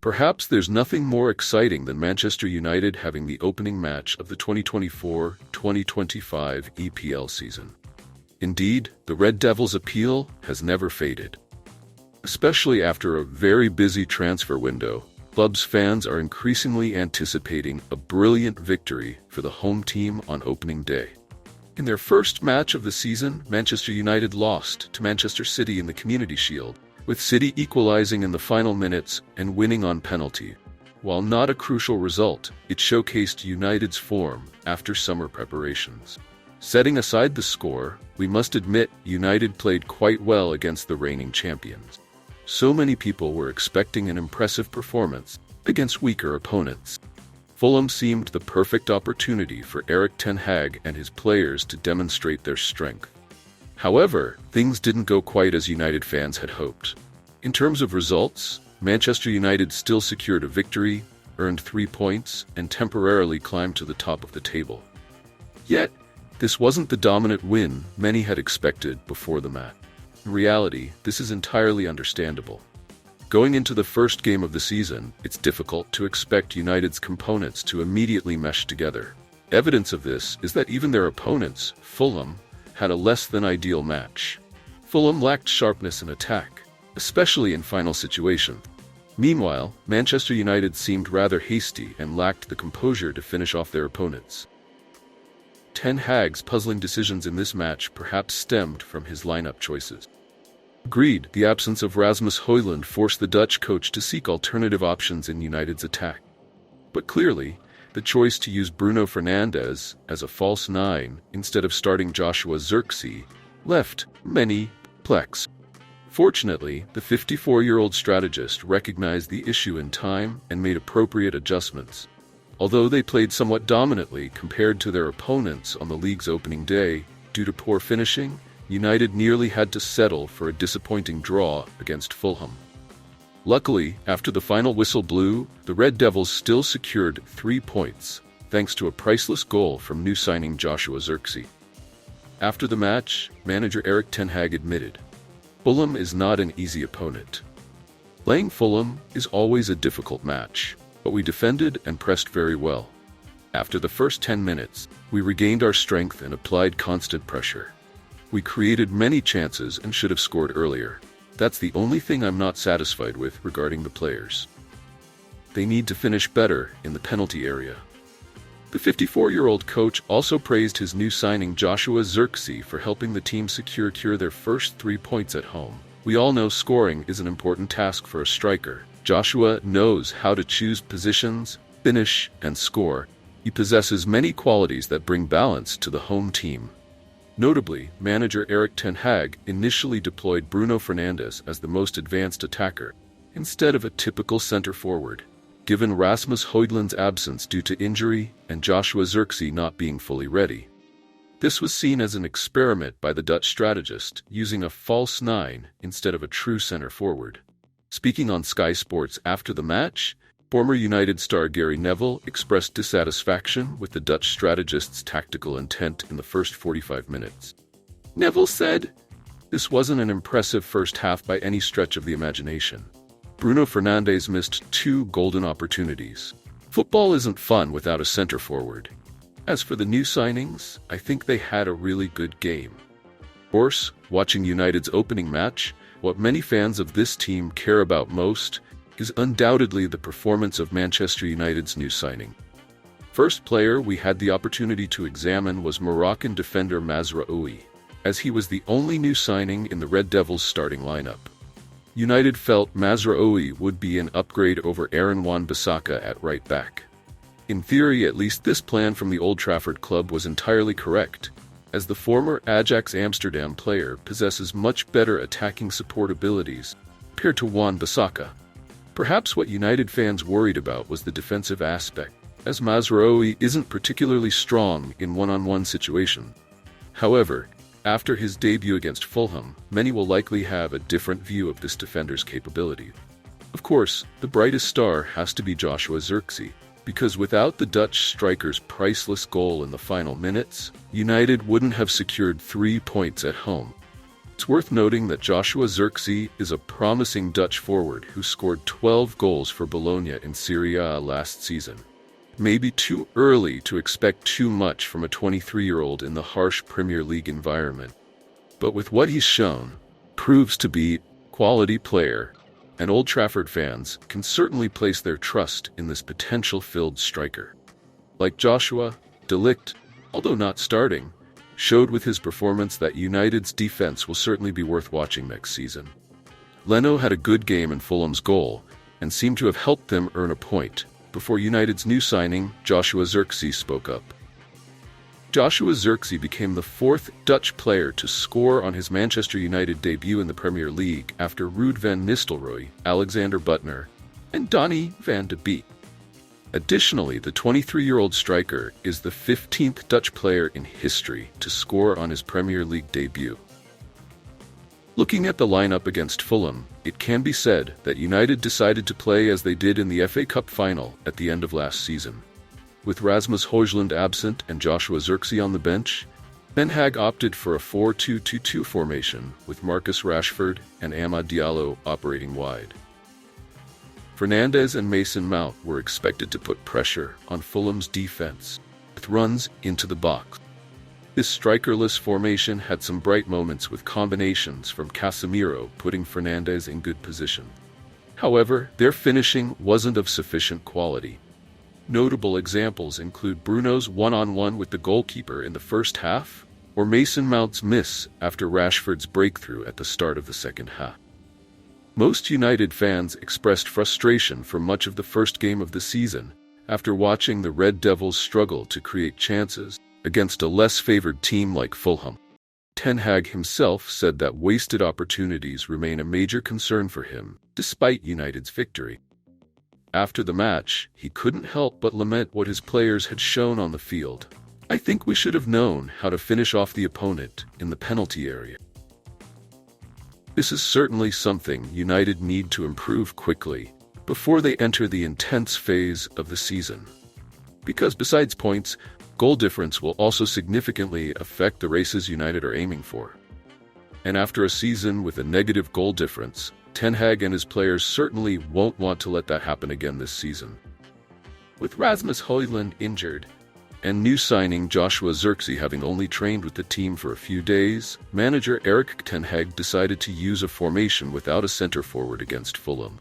Perhaps there's nothing more exciting than Manchester United having the opening match of the 2024-2025 EPL season. Indeed, the Red Devils' appeal has never faded. Especially after a very busy transfer window, club's fans are increasingly anticipating a brilliant victory for the home team on opening day. In their first match of the season, Manchester United lost to Manchester City in the Community Shield, with City equalizing in the final minutes and winning on penalty. While not a crucial result, it showcased United's form after summer preparations. Setting aside the score, we must admit United played quite well against the reigning champions. So many people were expecting an impressive performance against weaker opponents. Fulham seemed the perfect opportunity for Erik ten Hag and his players to demonstrate their strength. However, things didn't go quite as United fans had hoped. In terms of results, Manchester United still secured a victory, earned 3 points, and temporarily climbed to the top of the table. Yet, this wasn't the dominant win many had expected before the match. In reality, this is entirely understandable. Going into the first game of the season, it's difficult to expect United's components to immediately mesh together. Evidence of this is that even their opponents, Fulham, had a less than ideal match. Fulham lacked sharpness in attack, especially in final situations. Meanwhile, Manchester United seemed rather hasty and lacked the composure to finish off their opponents. Ten Hag's puzzling decisions in this match perhaps stemmed from his lineup choices. Agreed, the absence of Rasmus Højlund forced the Dutch coach to seek alternative options in United's attack. But clearly, the choice to use Bruno Fernandes as a false nine instead of starting Joshua Zirkzee left many perplexed. Fortunately, the 54-year-old strategist recognized the issue in time and made appropriate adjustments. Although they played somewhat dominantly compared to their opponents on the league's opening day, due to poor finishing, United nearly had to settle for a disappointing draw against Fulham. Luckily, after the final whistle blew, the Red Devils still secured 3 points, thanks to a priceless goal from new signing Joshua Zirkzee. After the match, manager Erik ten Hag admitted, "Fulham is not an easy opponent. Playing Fulham is always a difficult match, but we defended and pressed very well. After the first 10 minutes, we regained our strength and applied constant pressure. We created many chances and should have scored earlier. That's the only thing I'm not satisfied with regarding the players. They need to finish better in the penalty area." The 54-year-old coach also praised his new signing Joshua Zirkzee for helping the team secure their first 3 points at home. We all know scoring is an important task for a striker. Joshua knows how to choose positions, finish, and score. He possesses many qualities that bring balance to the home team. Notably, manager Erik ten Hag initially deployed Bruno Fernandes as the most advanced attacker, instead of a typical center-forward, given Rasmus Højlund's absence due to injury and Joshua Zirkzee not being fully ready. This was seen as an experiment by the Dutch strategist, using a false nine instead of a true center-forward. Speaking on Sky Sports after the match, former United star Gary Neville expressed dissatisfaction with the Dutch strategist's tactical intent in the first 45 minutes. Neville said, "This wasn't an impressive first half by any stretch of the imagination. Bruno Fernandes missed 2 golden opportunities. Football isn't fun without a center-forward. As for the new signings, I think they had a really good game." Of course, watching United's opening match, what many fans of this team care about most is undoubtedly the performance of Manchester United's new signing. First player we had the opportunity to examine was Moroccan defender Mazraoui, as he was the only new signing in the Red Devils' starting lineup. United felt Mazraoui would be an upgrade over Aaron Wan-Bissaka at right back. In theory, at least, this plan from the Old Trafford club was entirely correct, as the former Ajax Amsterdam player possesses much better attacking support abilities compared to Wan-Bissaka. Perhaps what United fans worried about was the defensive aspect, as Mazraoui isn't particularly strong in one-on-one situations. However, after his debut against Fulham, many will likely have a different view of this defender's capability. Of course, the brightest star has to be Joshua Zirkzee, because without the Dutch striker's priceless goal in the final minutes, United wouldn't have secured 3 points at home. It's worth noting that Joshua Zirkzee is a promising Dutch forward who scored 12 goals for Bologna in Serie A last season. It may be too early to expect too much from a 23-year-old in the harsh Premier League environment, but with what he's shown, proves to be a quality player, and Old Trafford fans can certainly place their trust in this potential-filled striker. Like Joshua, De Ligt, although not starting, showed with his performance that United's defense will certainly be worth watching next season. Leno had a good game in Fulham's goal and seemed to have helped them earn a point before United's new signing, Joshua Zirkzee, spoke up. Joshua Zirkzee became the fourth Dutch player to score on his Manchester United debut in the Premier League after Ruud van Nistelrooy, Alexander Butner, and Donny van de Beek. Additionally, the 23-year-old striker is the 15th Dutch player in history to score on his Premier League debut. Looking at the lineup against Fulham, it can be said that United decided to play as they did in the FA Cup final at the end of last season. With Rasmus Højlund absent and Joshua Zirkzee on the bench, Ten Hag opted for a 4-2-2-2 formation with Marcus Rashford and Amad Diallo operating wide. Fernandes and Mason Mount were expected to put pressure on Fulham's defense, with runs into the box. This strikerless formation had some bright moments with combinations from Casemiro putting Fernandes in good position. However, their finishing wasn't of sufficient quality. Notable examples include Bruno's one-on-one with the goalkeeper in the first half, or Mason Mount's miss after Rashford's breakthrough at the start of the second half. Most United fans expressed frustration for much of the first game of the season after watching the Red Devils struggle to create chances against a less favored team like Fulham. Ten Hag himself said that wasted opportunities remain a major concern for him, despite United's victory. After the match, he couldn't help but lament what his players had shown on the field. "I think we should have known how to finish off the opponent in the penalty area." This is certainly something United need to improve quickly before they enter the intense phase of the season. Because besides points, goal difference will also significantly affect the races United are aiming for. And after a season with a negative goal difference, Ten Hag and his players certainly won't want to let that happen again this season. With Rasmus Højlund injured, and new signing Joshua Zirkzee having only trained with the team for a few days, manager Erik ten Hag decided to use a formation without a center forward against Fulham.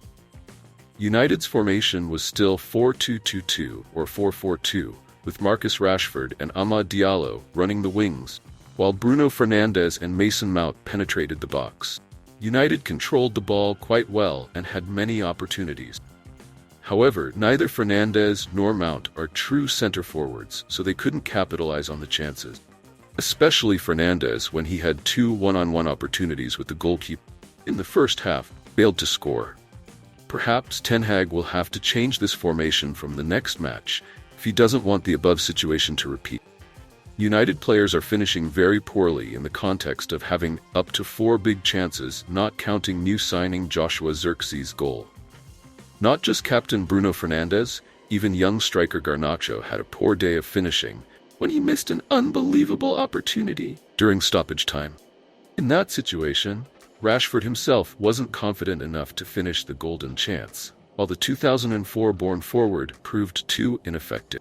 United's formation was still 4-2-2-2 or 4-4-2, with Marcus Rashford and Amad Diallo running the wings, while Bruno Fernandes and Mason Mount penetrated the box. United controlled the ball quite well and had many opportunities. However, neither Fernandes nor Mount are true center forwards, so they couldn't capitalize on the chances. Especially Fernandes, when he had two one-on-one opportunities with the goalkeeper in the first half, failed to score. Perhaps Ten Hag will have to change this formation from the next match if he doesn't want the above situation to repeat. United players are finishing very poorly in the context of having up to 4 big chances, not counting new signing Joshua Zirkzee's goal. Not just captain Bruno Fernandes, even young striker Garnacho had a poor day of finishing when he missed an unbelievable opportunity during stoppage time. In that situation, Rashford himself wasn't confident enough to finish the golden chance, while the 2004-born forward proved too ineffective.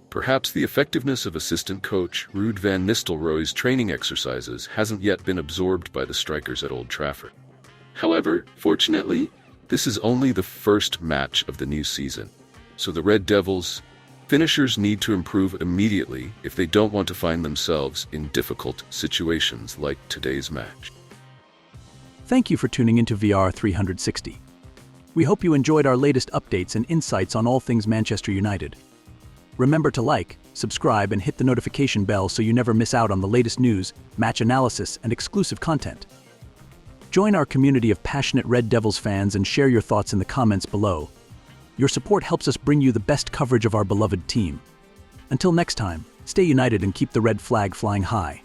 Perhaps the effectiveness of assistant coach Ruud van Nistelrooy's training exercises hasn't yet been absorbed by the strikers at Old Trafford. However, fortunately, this is only the first match of the new season, so the Red Devils finishers need to improve immediately if they don't want to find themselves in difficult situations like today's match. Thank you for tuning into VR 360. We hope you enjoyed our latest updates and insights on all things Manchester United. Remember to like, subscribe, and hit the notification bell so you never miss out on the latest news, match analysis, and exclusive content. Join our community of passionate Red Devils fans and share your thoughts in the comments below. Your support helps us bring you the best coverage of our beloved team. Until next time, stay united and keep the red flag flying high.